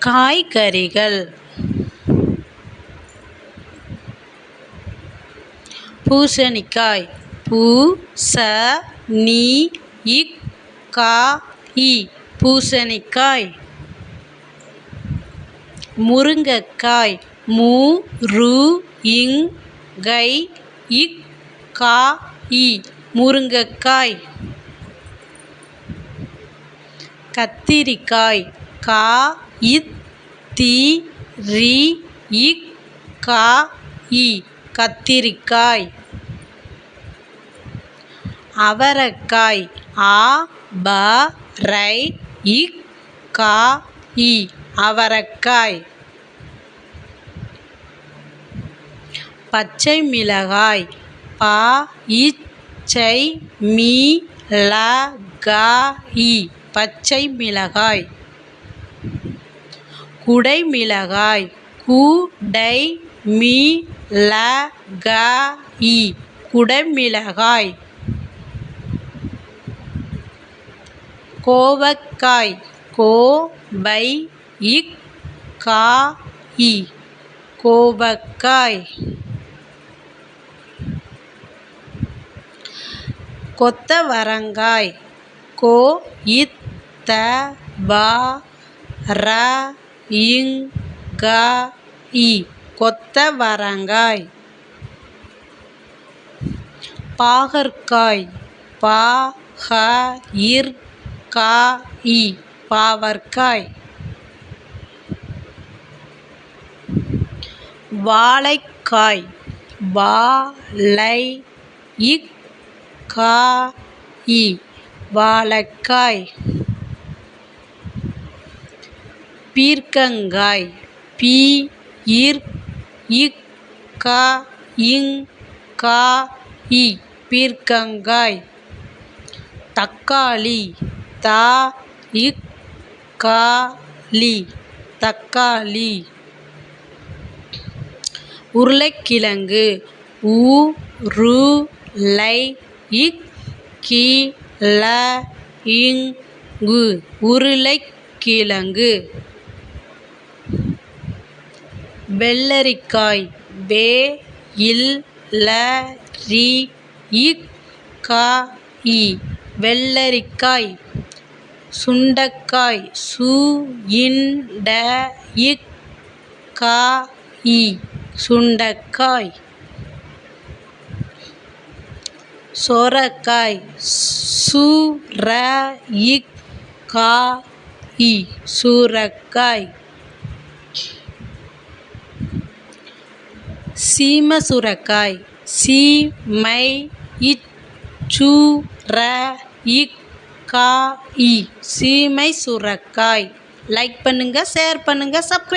காய்கறிகள். பூசணிக்காய். பூ-ச-நீ-இக்-கா-இ பூசணிக்காய். முருங்கைக்காய். மு-ரு-இங்-கை-இக்-கா-இ முருங்கைக்காய். கத்திரிக்காய். கா-இத்-தி-ரி-இக்-கா-இ கத்திரிக்காய். அவரைக்காய். ஆ-ப-ரை-இக்-கா-இ அவரைக்காய். பச்சை மிளகாய். ப-இச்-சை-மீ-ள-கா-இ பச்சை மிளகாய். குடைமிளகாய். கு-டை-மீ-ள-கா-இ குடைமிளகாய். கோவக்காய். கோ-வை-இக்-கா-இ கோவக்காய். கொத்தவரங்காய். கொ-இத்-த-வ-ர-இங்-கா-இ கொத்தவரங்காய். பாகற்காய். பா-க-இற்-கா-இ பாவற்காய். வாழைக்காய். வா-ழை-இக்-கா-இ வாழைக்காய். பீர்க்கங்காய். பி-இற்-இக்-கா-இங்-கா-இ பீர்க்கங்காய். தக்காளி. த-இக்-கா-லி தக்காளி. உருளைக்கிழங்கு. உ-ரு-ளை-இக்-கி-ழ-இங்கு உருளைக்கிழங்கு. வெள்ளரிக்காய். வெ-இல்-ல-ரி-இக்-கா-இ வெள்ளரிக்காய். சுண்டைக்காய். சு-இன்-ட-இக்-கா-இ சுண்டைக்காய். சொரக்காய். சு-ர-இக்-கா-இ சுரைக்காய். சீமைசுரைக்காய். சீமை-இச்-சு-ர-இக்-கா-இ சீமைசுரைக்காய். லைக் பண்ணுங்க, ஷேர் பண்ணுங்க, சப்ஸ்கிரைப்